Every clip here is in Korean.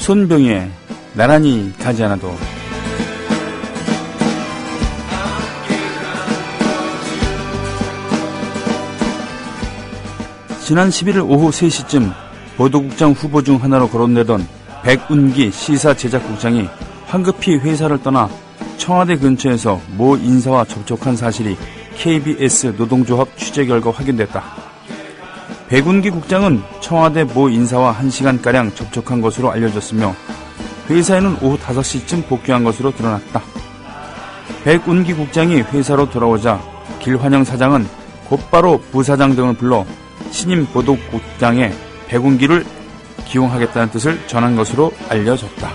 손병희의 나란히 가지 않아도. 지난 11일 오후 3시쯤 보도국장 후보 중 하나로 거론되던 백운기 시사제작국장이 황급히 회사를 떠나 청와대 근처에서 모 인사와 접촉한 사실이 KBS 노동조합 취재 결과 확인됐다. 백운기 국장은 청와대 모 인사와 1시간가량 접촉한 것으로 알려졌으며 회사에는 오후 5시쯤 복귀한 것으로 드러났다. 백운기 국장이 회사로 돌아오자 길환영 사장은 곧바로 부사장 등을 불러 신임 보도국장에 백운기를 기용하겠다는 뜻을 전한 것으로 알려졌다.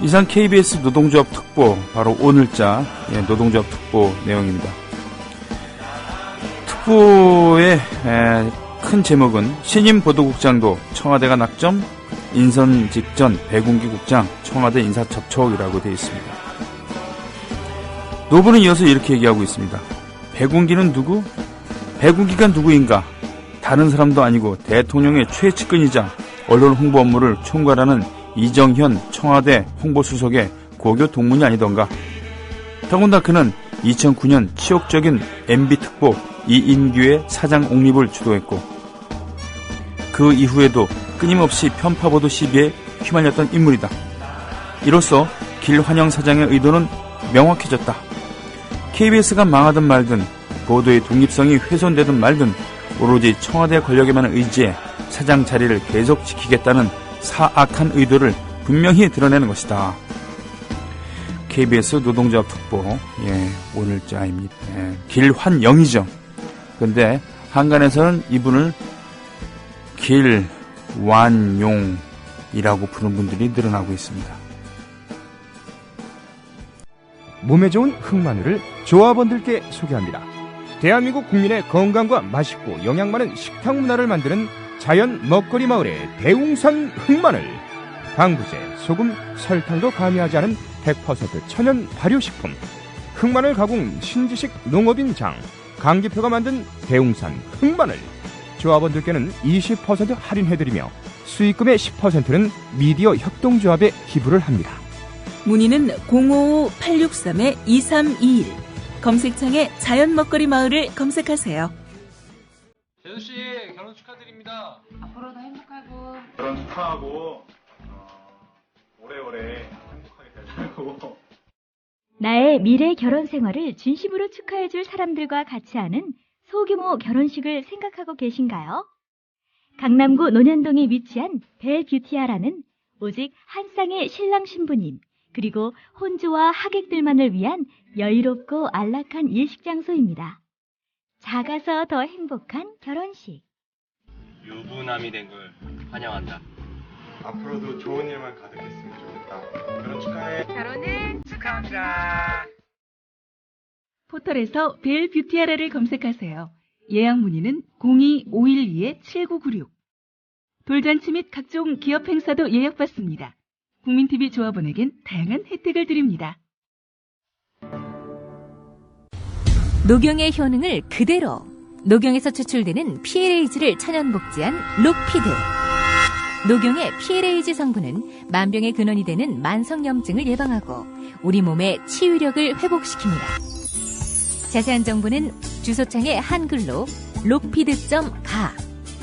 이상 KBS 노동조합 특보, 바로 오늘자 노동조합 특보 내용입니다. 특보의 큰 제목은 신임 보도국장도 청와대가 낙점, 인선 직전 백운기 국장 청와대 인사 접촉이라고 되어 있습니다. 노부는 이어서 이렇게 얘기하고 있습니다. 백운기는 누구? 백운기가 누구인가? 다른 사람도 아니고 대통령의 최측근이자 언론 홍보 업무를 총괄하는 이정현 청와대 홍보수석의 고교 동문이 아니던가. 더군다나 그는 2009년 치욕적인 MB특보 이인규의 사장 옹립을 주도했고 그 이후에도 끊임없이 편파보도 시비에 휘말렸던 인물이다. 이로써 길환영 사장의 의도는 명확해졌다. KBS가 망하든 말든 보도의 독립성이 훼손되든 말든 오로지 청와대 권력에만 의지해 사장 자리를 계속 지키겠다는 사악한 의도를 분명히 드러내는 것이다. KBS 노동조합 특보, 오늘자입니다. 길환영이죠. 근데 한간에서는 이분을 길완용이라고 부르는 분들이 늘어나고 있습니다. 몸에 좋은 흑마늘을 조합원들께 소개합니다. 대한민국 국민의 건강과 맛있고 영양 많은 식탁 문화를 만드는 자연 먹거리 마을의 대웅산 흑마늘. 방부제, 소금, 설탕도 가미하지 않은 100% 천연 발효식품. 흑마늘 가공 신지식 농업인 장 강기표가 만든 대웅산 흑마늘. 조합원들께는 20% 할인해드리며 수익금의 10%는 미디어 협동조합에 기부를 합니다. 문의는 055-863-2321. 검색창에 자연 먹거리 마을을 검색하세요. 재수씨 결혼 축하드립니다. 앞으로도 행복하고 결혼 축하하고 오래오래 행복하게 살고 나의 미래 결혼 생활을 진심으로 축하해줄 사람들과 같이 하는 소규모 결혼식을 생각하고 계신가요? 강남구 논현동에 위치한 벨뷰티아라는 오직 한 쌍의 신랑 신부님 그리고 혼주와 하객들만을 위한 여유롭고 안락한 일식장소입니다. 작아서 더 행복한 결혼식. 유부남이 된 걸 환영한다. 앞으로도 좋은 일만 가득했으면 좋겠다. 결혼 축하해. 결혼을 축하합니다. 포털에서 벨뷰티아라를 검색하세요. 예약 문의는 02-512-7996. 돌잔치 및 각종 기업 행사도 예약받습니다. 국민TV 조합원에겐 다양한 혜택을 드립니다. 녹용의 효능을 그대로 녹용에서 추출되는 PLAG를 천연 복제한 록피드. 녹용의 PLAG 성분은 만병의 근원이 되는 만성염증을 예방하고 우리 몸의 치유력을 회복시킵니다. 자세한 정보는 주소창에 한글로 록피드.가,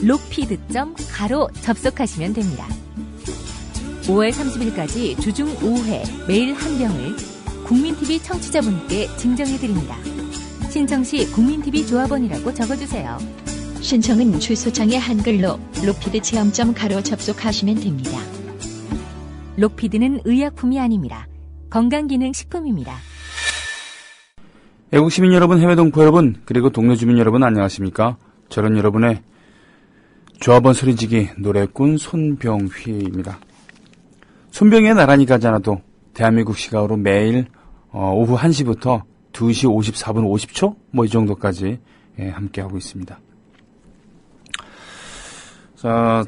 록피드.가로 접속하시면 됩니다. 5월 30일까지 주중 5회 매일 한 병을 국민TV 청취자분께 증정해드립니다. 신청 시 국민TV 조합원이라고 적어주세요. 신청은 주소창에 한글로 록피드체험점.가로 접속하시면 됩니다. 록피드는 의약품이 아닙니다. 건강기능식품입니다. 애국시민 여러분, 해외 동포 여러분, 그리고 동네 주민 여러분 안녕하십니까? 저는 여러분의 조합원 소리지기 노래꾼 손병휘입니다. 손병희의 나란히 가지 않아도 대한민국 시각으로 매일 오후 1시부터 2시 54분 50초? 이 정도까지 함께하고 있습니다. 자,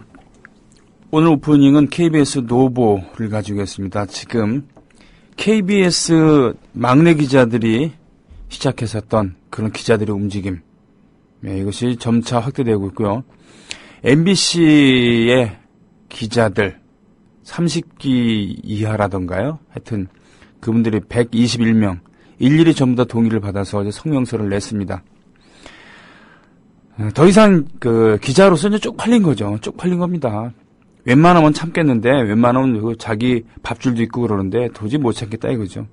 오늘 오프닝은 KBS 노보를 가지고 있습니다. 지금 KBS 막내 기자들이 시작했었던 그런 기자들의 움직임, 이것이 점차 확대되고 있고요. MBC의 기자들, 30기 이하라던가요? 하여튼 그분들이 121명 일일이 전부 다 동의를 받아서 이제 성명서를 냈습니다. 더 이상 그 기자로서 이제 쪽팔린 거죠. 쪽팔린 겁니다. 웬만하면 참겠는데 웬만하면 자기 밥줄도 있고 그러는데 도저히 못 참겠다 이거죠.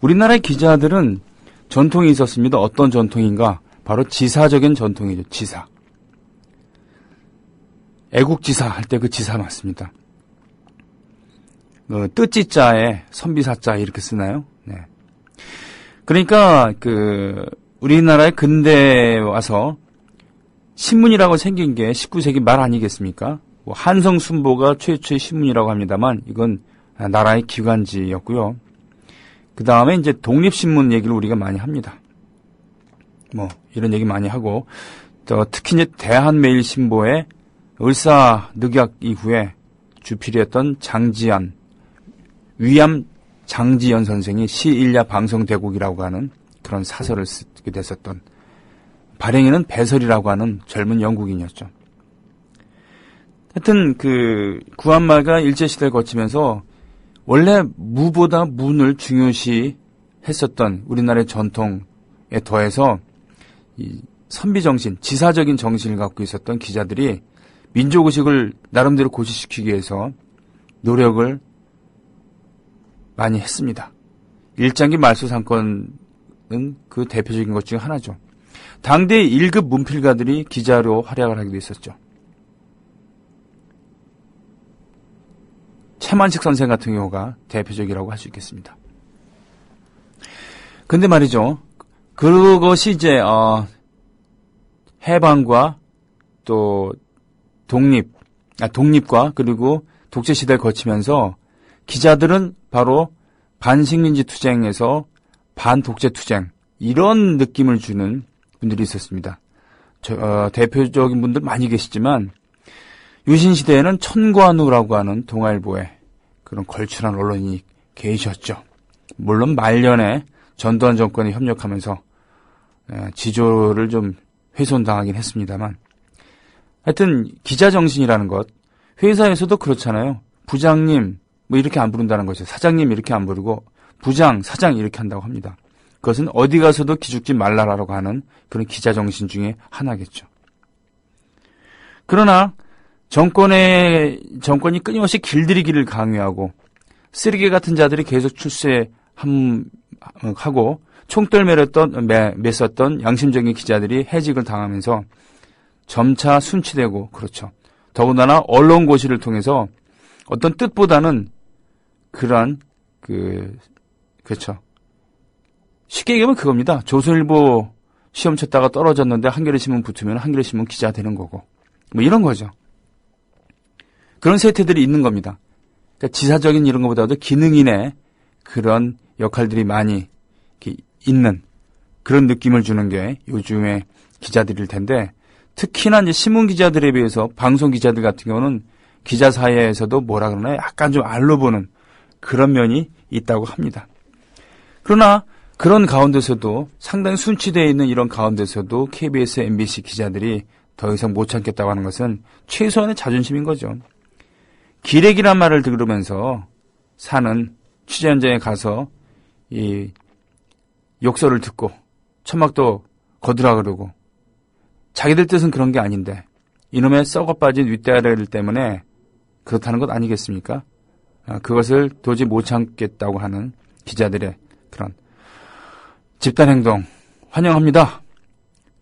우리나라의 기자들은 전통이 있었습니다. 어떤 전통인가? 바로 지사적인 전통이죠. 지사. 애국지사 할 때 그 지사 맞습니다. 뜻지자에 선비사자 이렇게 쓰나요? 네. 그러니까 우리나라의 근대에 와서 신문이라고 생긴 게 19세기 말 아니겠습니까? 뭐 한성순보가 최초의 신문이라고 합니다만 이건 나라의 기관지였고요. 그 다음에 이제 독립신문 얘기를 우리가 많이 합니다. 뭐 이런 얘기 많이 하고 특히 이제 대한매일신보의 을사늑약 이후에 주필이었던 장지연, 위암 장지연 선생이 시일야 방송대국이라고 하는 그런 사설을 쓰게 됐었던 발행인은 배설이라고 하는 젊은 영국인이었죠. 하여튼 구한말과 일제시대를 거치면서 원래 무보다 문을 중요시 했었던 우리나라의 전통에 더해서 이 선비정신, 지사적인 정신을 갖고 있었던 기자들이 민족의식을 나름대로 고취시키기 위해서 노력을 많이 했습니다. 일장기 말소 사건은 그 대표적인 것 중 하나죠. 당대의 1급 문필가들이 기자로 활약을 하기도 했었죠. 최만식 선생 같은 경우가 대표적이라고 할 수 있겠습니다. 근데 말이죠. 그것이 이제 해방과 또 독립과 그리고 독재 시대를 거치면서 기자들은 바로 반식민지 투쟁에서 반독재 투쟁 이런 느낌을 주는 분들이 있었습니다. 대표적인 분들 많이 계시지만 유신시대에는 천관우라고 하는 동아일보에 그런 걸출한 언론인이 계셨죠. 물론 말년에 전두환 정권이 협력하면서 지조를 좀 훼손당하긴 했습니다만 하여튼 기자 정신이라는 것 회사에서도 그렇잖아요. 부장님 뭐 이렇게 안 부른다는 거죠. 사장님 이렇게 안 부르고 부장, 사장 이렇게 한다고 합니다. 그것은 어디 가서도 기죽지 말라라고 하는 그런 기자 정신 중에 하나겠죠. 그러나 정권이 끊임없이 길들이기를 강요하고 쓰레기 같은 자들이 계속 출세하고 총돌 맸었던 양심적인 기자들이 해직을 당하면서 점차 순치되고 그렇죠. 더군다나 언론 고시를 통해서 어떤 뜻보다는 그러한 그렇죠. 쉽게 얘기하면 그겁니다. 조선일보 시험 쳤다가 떨어졌는데 한겨레신문 붙으면 한겨레신문 기자 되는 거고 뭐 이런 거죠. 그런 세태들이 있는 겁니다. 그러니까 지사적인 이런 것보다도 기능인의 그런 역할들이 많이 있는 그런 느낌을 주는 게 요즘의 기자들일 텐데 특히나 이제 신문 기자들에 비해서 방송 기자들 같은 경우는 기자 사회에서도 뭐라 그러나 약간 좀 알로 보는 그런 면이 있다고 합니다. 그러나 그런 가운데서도 상당히 순치되어 있는 이런 가운데서도 KBS, MBC 기자들이 더 이상 못 참겠다고 하는 것은 최소한의 자존심인 거죠. 기레기란 말을 들으면서 사는 취재 현장에 가서 이 욕설을 듣고 천막도 거두라 그러고 자기들 뜻은 그런 게 아닌데 이놈의 썩어 빠진 윗대가리들 때문에 그렇다는 것 아니겠습니까? 그것을 도저히 못 참겠다고 하는 기자들의 그런 집단행동 환영합니다.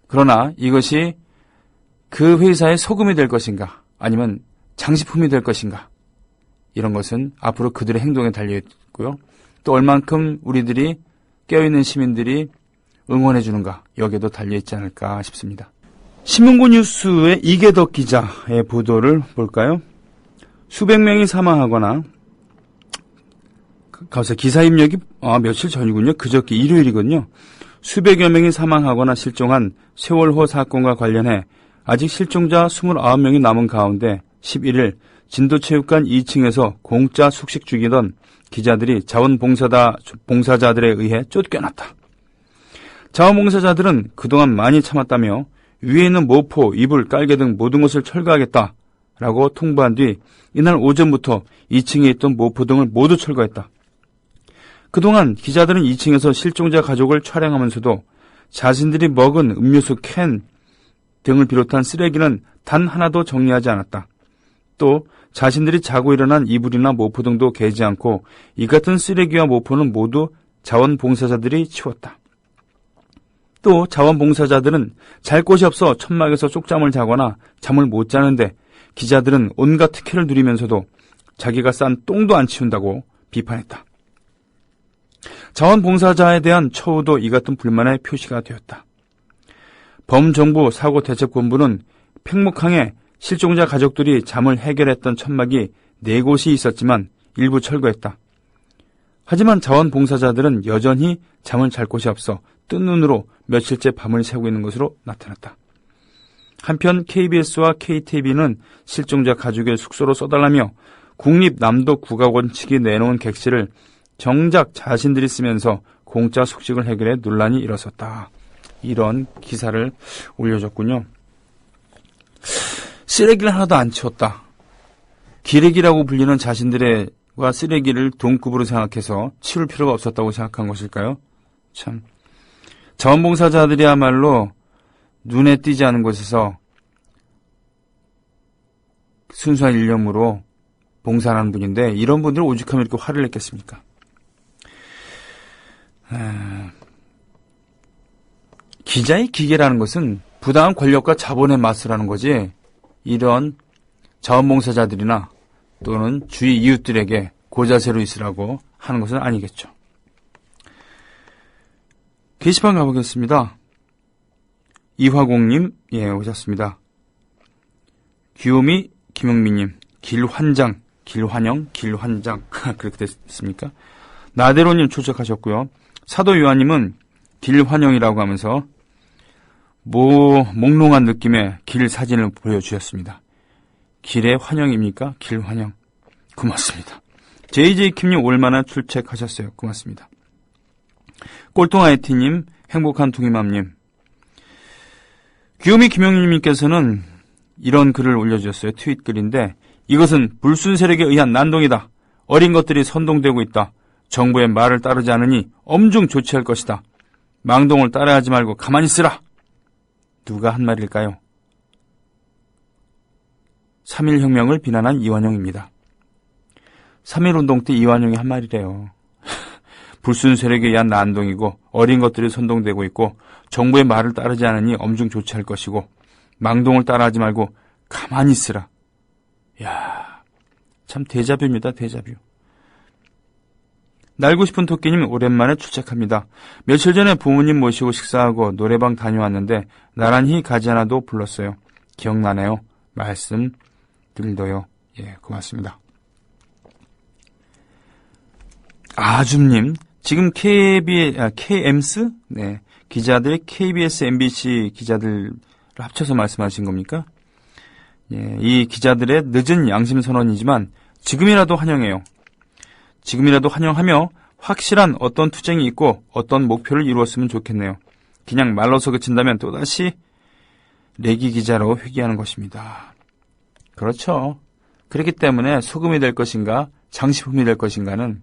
그러나 이것이 그 회사의 소금이 될 것인가 아니면 장식품이 될 것인가 이런 것은 앞으로 그들의 행동에 달려있고요. 또 얼만큼 우리들이 깨어있는 시민들이 응원해 주는가 여기에도 달려있지 않을까 싶습니다. 신문고 뉴스의 이계덕 기자의 보도를 볼까요? 수백 명이 사망하거나 기사 입력이 며칠 전이군요. 그저께 일요일이군요. 수백여 명이 사망하거나 실종한 세월호 사건과 관련해 아직 실종자 29명이 남은 가운데 11일 진도체육관 2층에서 공짜 숙식 중이던 기자들이 자원봉사자들에 의해 쫓겨났다. 자원봉사자들은 그동안 많이 참았다며 위에 있는 모포, 이불, 깔개 등 모든 것을 철거하겠다 라고 통보한 뒤 이날 오전부터 2층에 있던 모포 등을 모두 철거했다. 그동안 기자들은 2층에서 실종자 가족을 촬영하면서도 자신들이 먹은 음료수 캔 등을 비롯한 쓰레기는 단 하나도 정리하지 않았다. 또 자신들이 자고 일어난 이불이나 모포 등도 개지 않고 이 같은 쓰레기와 모포는 모두 자원봉사자들이 치웠다. 또 자원봉사자들은 잘 곳이 없어 천막에서 쪽잠을 자거나 잠을 못 자는데 기자들은 온갖 특혜를 누리면서도 자기가 싼 똥도 안 치운다고 비판했다. 자원봉사자에 대한 처우도 이 같은 불만의 표시가 되었다. 범정부 사고대책본부는 팽목항에 실종자 가족들이 잠을 해결했던 천막이 4곳이 있었지만 일부 철거했다. 하지만 자원봉사자들은 여전히 잠을 잘 곳이 없어 뜬 눈으로 며칠째 밤을 새고 있는 것으로 나타났다. 한편 KBS와 KTV는 실종자 가족의 숙소로 써달라며 국립남도국악원 측이 내놓은 객실을 정작 자신들이 쓰면서 공짜 숙식을 해결해 논란이 일어섰다. 이런 기사를 올려줬군요. 쓰레기를 하나도 안 치웠다. 기레기라고 불리는 자신들과 쓰레기를 동급으로 생각해서 치울 필요가 없었다고 생각한 것일까요? 참, 자원봉사자들이야말로 눈에 띄지 않은 곳에서 순수한 일념으로 봉사하는 분인데 이런 분들은 오죽하면 이렇게 화를 냈겠습니까? 기자의 기계라는 것은 부당한 권력과 자본의 맛을 하는 거지 이런 자원봉사자들이나 또는 주위 이웃들에게 고자세로 있으라고 하는 것은 아니겠죠. 게시판 가보겠습니다. 이화공님, 오셨습니다. 귀요미 김영민님, 길환장, 길환영, 길환장 그렇게 됐습니까? 나대로님 초청하셨고요. 사도요한님은 길환영이라고 하면서 몽롱한 느낌의 길 사진을 보여주셨습니다. 길의 환영입니까? 길환영. 고맙습니다. JJ킴님 올만나 출첵하셨어요. 고맙습니다. 꼴통아이티님, 행복한 둥이맘님. 귀요미 김영민님께서는 이런 글을 올려주셨어요. 트윗 글인데 이것은 불순 세력에 의한 난동이다. 어린 것들이 선동되고 있다. 정부의 말을 따르지 않으니 엄중 조치할 것이다. 망동을 따라하지 말고 가만히 있으라. 누가 한 말일까요? 3.1혁명을 비난한 이완용입니다. 3.1운동 때 이완용이 한 말이래요. 불순 세력에 의한 난동이고 어린 것들이 선동되고 있고 정부의 말을 따르지 않으니 엄중 조치할 것이고 망동을 따라하지 말고 가만히 있으라. 이야, 참 데자뷰입니다. 데자뷰. 날고 싶은 토끼님 오랜만에 출첵합니다. 며칠 전에 부모님 모시고 식사하고 노래방 다녀왔는데 나란히 가지 않아도 불렀어요. 기억나네요. 말씀드릴도요. 고맙습니다. 아줌님, 지금 KMS? 네. 기자들이 KBS, MBC 기자들을 합쳐서 말씀하신 겁니까? 이 기자들의 늦은 양심 선언이지만 지금이라도 환영해요. 지금이라도 환영하며 확실한 어떤 투쟁이 있고 어떤 목표를 이루었으면 좋겠네요. 그냥 말로서 그친다면 또다시 내기 기자로 회귀하는 것입니다. 그렇죠. 그렇기 때문에 소금이 될 것인가 장식품이 될 것인가는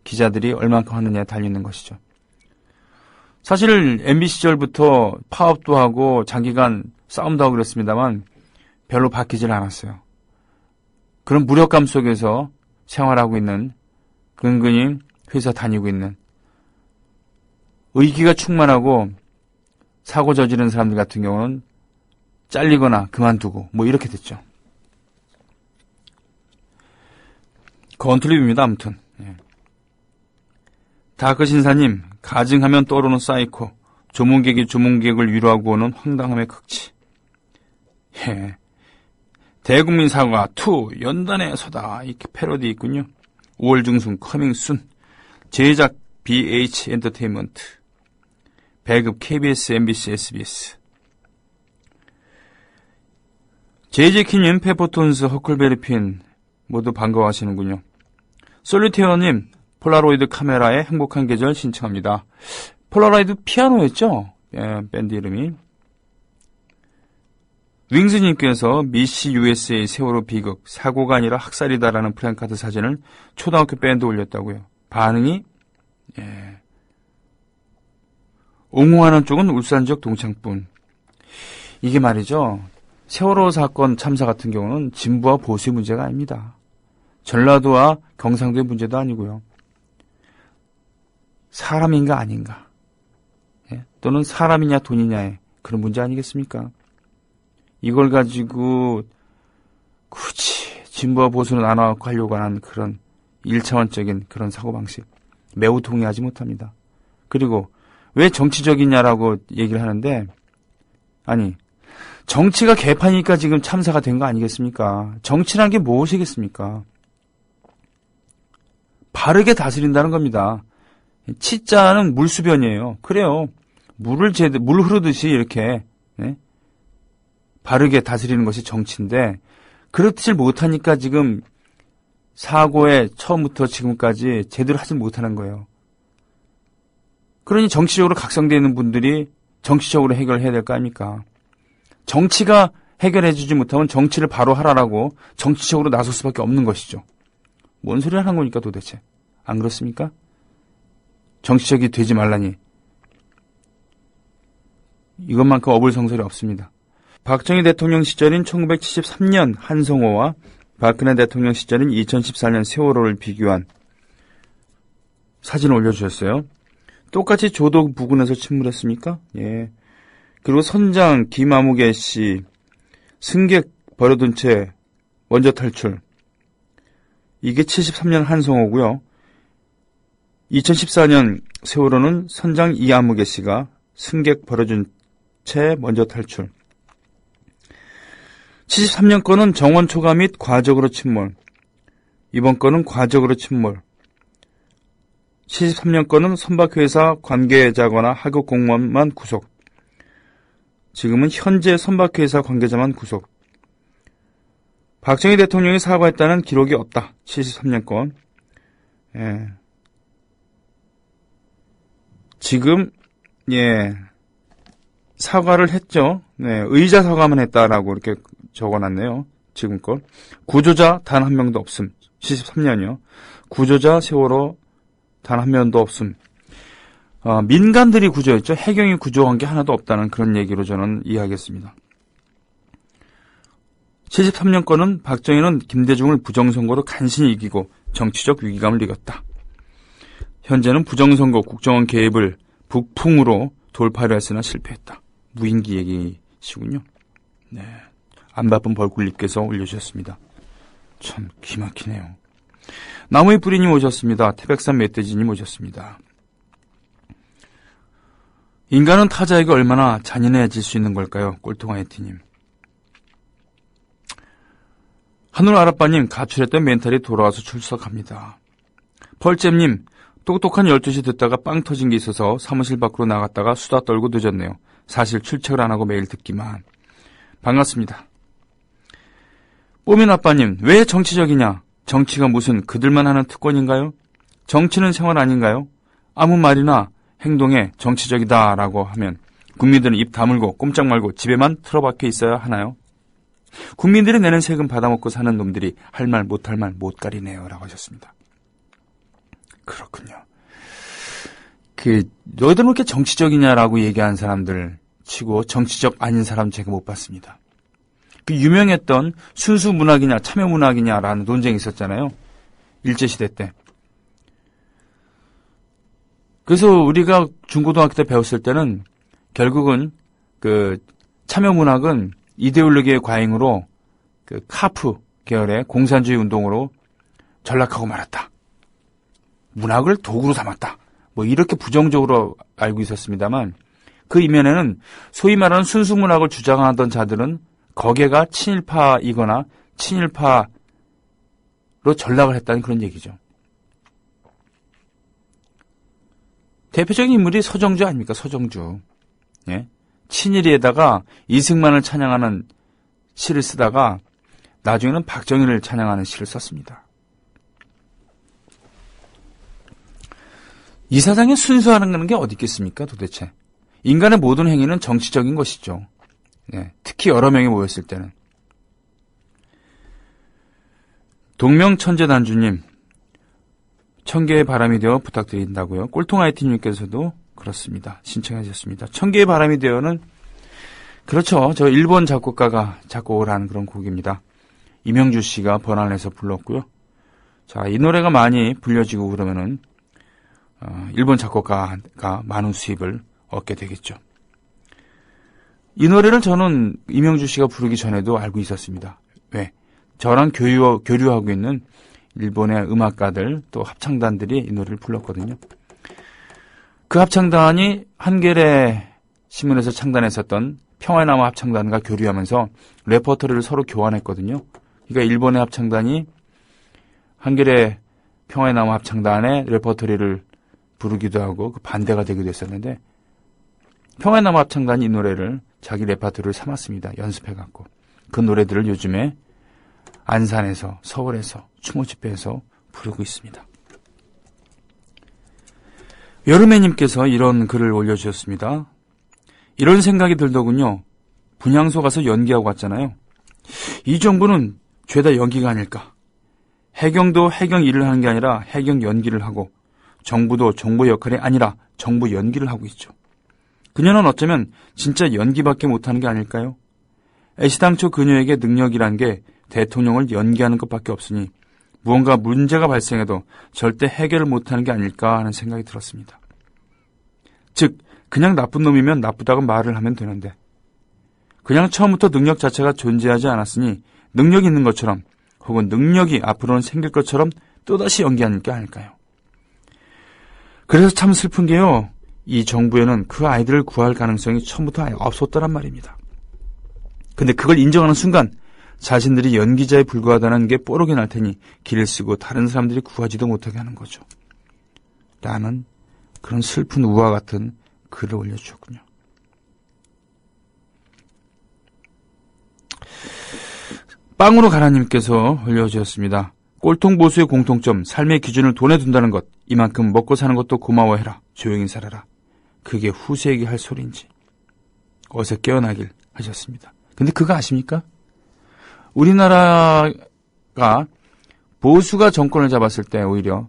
기자들이 얼만큼 하느냐에 달리는 것이죠. 사실 MB 시절부터 파업도 하고 장기간 싸움도 하고 그랬습니다만 별로 바뀌질 않았어요. 그런 무력감 속에서 생활하고 있는 근근히 회사 다니고 있는 의기가 충만하고 사고 저지른 사람들 같은 경우는 잘리거나 그만두고 이렇게 됐죠. 건틀립입니다. 아무튼. 다크신사님, 가증하면 떠오르는 사이코, 조문객이 조문객을 위로하고 오는 황당함의 극치. 대국민 사과 2 연단의 서다. 이렇게 패러디 있군요. 5월 중순 커밍순. 제작 BH 엔터테인먼트. 배급 KBS, MBC, SBS. JJ키님, 페퍼톤스, 허클베리핀 모두 반가워하시는군요. 솔리테어님, 폴라로이드 카메라의 행복한 계절 신청합니다. 폴라로이드 피아노였죠? 밴드 이름이. 윙스님께서 미시 USA 세월호 비극 사고가 아니라 학살이다라는 프랭카드 사진을 초등학교 밴드 올렸다고요. 반응이 옹호하는 쪽은 울산 지역 동창뿐. 이게 말이죠. 세월호 사건 참사 같은 경우는 진보와 보수의 문제가 아닙니다. 전라도와 경상도의 문제도 아니고요. 사람인가 아닌가, 또는 사람이냐 돈이냐의 그런 문제 아니겠습니까? 이걸 가지고 굳이 진보와 보수를 나눠갖고 하려고 하는 그런 1차원적인 그런 사고방식 매우 동의하지 못합니다. 그리고 왜 정치적이냐라고 얘기를 하는데, 아니, 정치가 개판이니까 지금 참사가 된 거 아니겠습니까? 정치란 게 무엇이겠습니까? 바르게 다스린다는 겁니다. 치자는 물수변이에요. 그래요. 물 흐르듯이 이렇게 바르게 다스리는 것이 정치인데, 그렇지 못하니까 지금 사고에 처음부터 지금까지 제대로 하지 못하는 거예요. 그러니 정치적으로 각성되어 있는 분들이 정치적으로 해결해야 될 거 아닙니까? 정치가 해결해주지 못하면 정치를 바로 하라라고 정치적으로 나설 수밖에 없는 것이죠. 뭔 소리 하는 거니까 도대체. 안 그렇습니까? 정치적이 되지 말라니. 이것만큼 어불성설이 없습니다. 박정희 대통령 시절인 1973년 한성호와 박근혜 대통령 시절인 2014년 세월호를 비교한 사진을 올려주셨어요. 똑같이 조도 부근에서 침몰했습니까? 예. 그리고 선장 김아무개 씨 승객 버려둔 채 먼저 탈출. 이게 73년 한성호고요. 2014년 세월호는 선장 이아무개 씨가 승객 버려준 채 먼저 탈출. 73년 건은 정원 초과 및 과적으로 침몰. 이번 건은 과적으로 침몰. 73년 건은 선박회사 관계자거나 하급 공무원만 구속. 지금은 현재 선박회사 관계자만 구속. 박정희 대통령이 사과했다는 기록이 없다. 73년 건. 지금 사과를 했죠. 의자 사과만 했다라고 이렇게 적어놨네요. 지금 건. 구조자 단 한 명도 없음. 73년이요. 구조자 세월호 단 한 명도 없음. 민간들이 구조했죠. 해경이 구조한 게 하나도 없다는 그런 얘기로 저는 이해하겠습니다. 73년 건은 박정희는 김대중을 부정선거로 간신히 이기고 정치적 위기감을 이겼다. 현재는 부정선거 국정원 개입을 북풍으로 돌파를 했으나 실패했다. 무인기 얘기시군요. 네. 안 바쁜 벌꿀님께서 올려주셨습니다. 참 기막히네요. 나무의 뿌리님 오셨습니다. 태백산 멧돼지님 오셨습니다. 인간은 타자에게 얼마나 잔인해질 수 있는 걸까요? 꼴통아이티님. 하늘 아라빠님, 가출했던 멘탈이 돌아와서 출석합니다. 펄잼님, 똑똑한 12시 듣다가 빵 터진 게 있어서 사무실 밖으로 나갔다가 수다 떨고 늦었네요. 사실 출첵을 안 하고 매일 듣기만. 반갑습니다. 뽀민 아빠님, 왜 정치적이냐? 정치가 무슨 그들만 하는 특권인가요? 정치는 생활 아닌가요? 아무 말이나 행동에 정치적이다라고 하면 국민들은 입 다물고 꼼짝 말고 집에만 틀어박혀 있어야 하나요? 국민들이 내는 세금 받아먹고 사는 놈들이 할 말 못할 말 못 가리네요 라고 하셨습니다. 그렇군요. 너희들은 왜 이렇게 정치적이냐라고 얘기하는 사람들 치고 정치적 아닌 사람 제가 못 봤습니다. 그 유명했던 순수 문학이냐 참여 문학이냐라는 논쟁이 있었잖아요. 일제시대 때. 그래서 우리가 중고등학교 때 배웠을 때는 결국은 그 참여 문학은 이데올로기의 과잉으로 그 카프 계열의 공산주의 운동으로 전락하고 말았다. 문학을 도구로 삼았다. 뭐 이렇게 부정적으로 알고 있었습니다만 그 이면에는 소위 말하는 순수 문학을 주장하던 자들은 거기가 친일파이거나 친일파로 전락을 했다는 그런 얘기죠. 대표적인 인물이 서정주 아닙니까? 서정주. 예? 친일에다가 이승만을 찬양하는 시를 쓰다가 나중에는 박정희를 찬양하는 시를 썼습니다. 이 세상에 순수하는 게 어디 있겠습니까? 도대체. 인간의 모든 행위는 정치적인 것이죠. 특히 여러 명이 모였을 때는. 동명천재단주님, 1000개의 바람이 되어 부탁드린다고요. 꼴통아이티님께서도 그렇습니다. 신청해 주셨습니다. 1000개의 바람이 되어는 그렇죠. 저 일본 작곡가가 작곡을 한 그런 곡입니다. 이명주 씨가 번안해서 불렀고요. 자, 이 노래가 많이 불려지고 그러면은 일본 작곡가가 많은 수입을 얻게 되겠죠. 이 노래를 저는 이명주 씨가 부르기 전에도 알고 있었습니다. 왜? 저랑 교류하고 있는 일본의 음악가들 또 합창단들이 이 노래를 불렀거든요. 그 합창단이 한겨레 신문에서 창단했었던 평화의 나무 합창단과 교류하면서 레퍼토리를 서로 교환했거든요. 그러니까 일본의 합창단이 한겨레 평화의 나무 합창단의 레퍼토리를 부르기도 하고 그 반대가 되기도 했었는데 평화의 나무 합창단이 이 노래를 자기 레퍼토리를 삼았습니다. 연습해갖고. 그 노래들을 요즘에 안산에서 서울에서 추모집회에서 부르고 있습니다. 여름애님께서 이런 글을 올려주셨습니다. 이런 생각이 들더군요. 분향소 가서 연기하고 왔잖아요. 이 정부는 죄다 연기가 아닐까. 해경도 해경 일을 하는 게 아니라 해경 연기를 하고 정부도 정부 역할이 아니라 정부 연기를 하고 있죠. 그녀는 어쩌면 진짜 연기밖에 못하는 게 아닐까요? 애시당초 그녀에게 능력이란 게 대통령을 연기하는 것밖에 없으니 무언가 문제가 발생해도 절대 해결을 못하는 게 아닐까 하는 생각이 들었습니다. 즉 그냥 나쁜 놈이면 나쁘다고 말을 하면 되는데 그냥 처음부터 능력 자체가 존재하지 않았으니 능력이 있는 것처럼 혹은 능력이 앞으로는 생길 것처럼 또다시 연기하는 게 아닐까요? 그래서 참 슬픈 게요. 이 정부에는 그 아이들을 구할 가능성이 처음부터 아예 없었더란 말입니다. 근데 그걸 인정하는 순간 자신들이 연기자에 불과하다는 게 뽀록이 날 테니 길을 쓰고 다른 사람들이 구하지도 못하게 하는 거죠. 라는 그런 슬픈 우화 같은 글을 올려주셨군요. 빵으로 가라님께서 올려주셨습니다. 꼴통 보수의 공통점, 삶의 기준을 돈에 둔다는 것, 이만큼 먹고 사는 것도 고마워해라, 조용히 살아라. 그게 후세에게 할 소리인지 어서 깨어나길 하셨습니다. 근데 그거 아십니까? 우리나라가 보수가 정권을 잡았을 때 오히려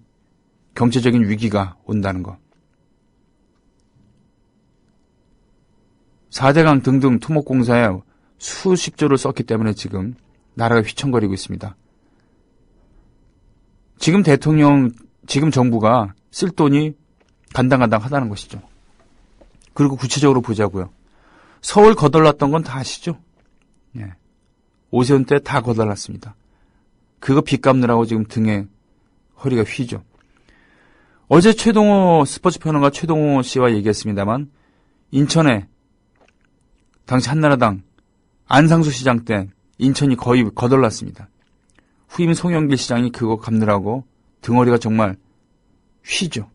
경제적인 위기가 온다는 거. 4대강 등등 토목공사에 수십조를 썼기 때문에 지금 나라가 휘청거리고 있습니다. 지금 지금 정부가 쓸 돈이 간당간당하다는 것이죠. 그리고 구체적으로 보자고요. 서울 거덜났던 건 다 아시죠? 예. 오세훈 때 다 거덜났습니다. 그거 빚 갚느라고 지금 등에 허리가 휘죠. 어제 스포츠 평론가 최동호 씨와 얘기했습니다만 인천에 당시 한나라당 안상수 시장 때 인천이 거의 거덜났습니다. 후임 송영길 시장이 그거 갚느라고 등허리가 정말 휘죠.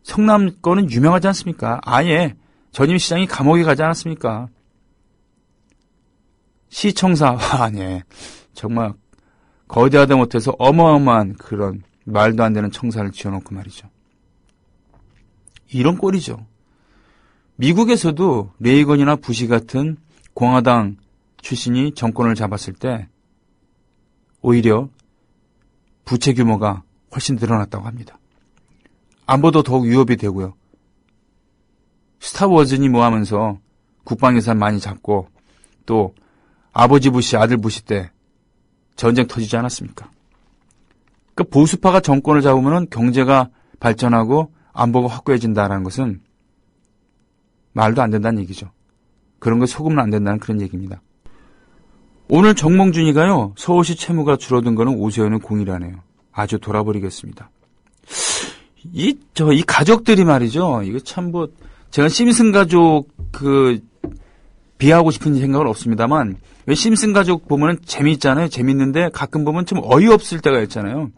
성남 거는 유명하지 않습니까? 아예 전임 시장이 감옥에 가지 않았습니까? 시청사, 네. 정말 거대하다 못해서 어마어마한 그런 말도 안 되는 청사를 지어놓고 말이죠. 이런 꼴이죠. 미국에서도 레이건이나 부시 같은 공화당 출신이 정권을 잡았을 때 오히려 부채 규모가 훨씬 늘어났다고 합니다. 안보도 더욱 위협이 되고요. 스타워즈니 뭐 하면서 국방 예산 많이 잡고 또 아버지 부시, 아들 부시 때 전쟁 터지지 않았습니까? 그러니까 보수파가 정권을 잡으면 경제가 발전하고 안보가 확고해진다는 것은 말도 안 된다는 얘기죠. 그런 거 속으면 안 된다는 그런 얘기입니다. 오늘 정몽준이가요. 서울시 채무가 줄어든 거는 오세훈의 공이라네요. 아주 돌아버리겠습니다. 이 가족들이 말이죠. 이거 참 제가 심슨 가족 비하하고 싶은 생각은 없습니다만 왜 심슨 가족 보면은 재미있잖아요. 재밌는데 가끔 보면 좀 어이없을 때가 있잖아요.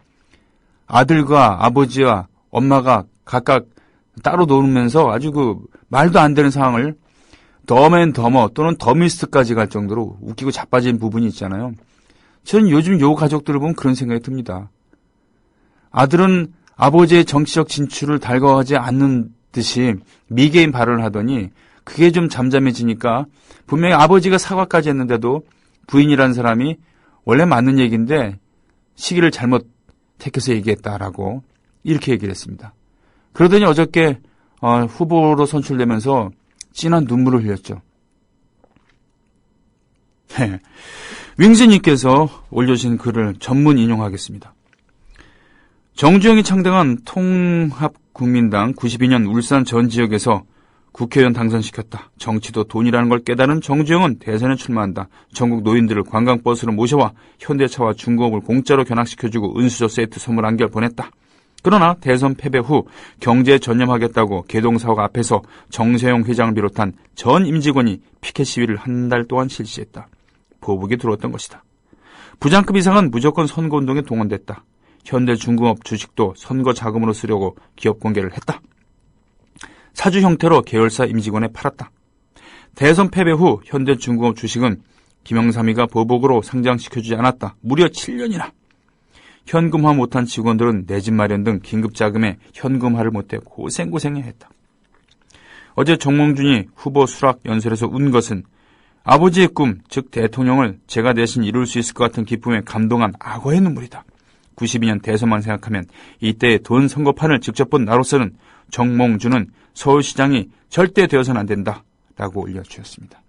아들과 아버지와 엄마가 각각 따로 노면서 아주 말도 안 되는 상황을 더맨더머 또는 더미스트까지 갈 정도로 웃기고 자빠진 부분이 있잖아요. 저는 요즘 요 가족들을 보면 그런 생각이 듭니다. 아들은 아버지의 정치적 진출을 달궈하지 않는 듯이 미개인 발언을 하더니 그게 좀 잠잠해지니까 분명히 아버지가 사과까지 했는데도 부인이라는 사람이 원래 맞는 얘기인데 시기를 잘못 택해서 얘기했다라고 이렇게 얘기를 했습니다. 그러더니 어저께 후보로 선출되면서 진한 눈물을 흘렸죠. 윙스님께서 올려주신 글을 전문 인용하겠습니다. 정주영이 창당한 통합국민당 92년 울산 전 지역에서 국회의원 당선시켰다. 정치도 돈이라는 걸 깨달은 정주영은 대선에 출마한다. 전국 노인들을 관광버스로 모셔와 현대차와 중공업을 공짜로 견학시켜주고 은수저 세트 선물 안결 보냈다. 그러나 대선 패배 후 경제에 전념하겠다고 개동사옥 앞에서 정세영 회장을 비롯한 전 임직원이 피켓 시위를 한 달 동안 실시했다. 보복이 들어왔던 것이다. 부장급 이상은 무조건 선거운동에 동원됐다. 현대중공업 주식도 선거 자금으로 쓰려고 기업 공개를 했다. 사주 형태로 계열사 임직원에 팔았다. 대선 패배 후 현대중공업 주식은 김영삼이가 보복으로 상장시켜주지 않았다. 무려 7년이나. 현금화 못한 직원들은 내 집 마련 등 긴급자금에 현금화를 못해 고생해야 했다. 어제 정몽준이 후보 수락 연설에서 운 것은 아버지의 꿈, 즉 대통령을 제가 대신 이룰 수 있을 것 같은 기쁨에 감동한 악어의 눈물이다. 92년 대선만 생각하면 이때의 돈 선거판을 직접 본 나로서는 정몽준은 서울시장이 절대 되어서는 안 된다 라고 올려주셨습니다.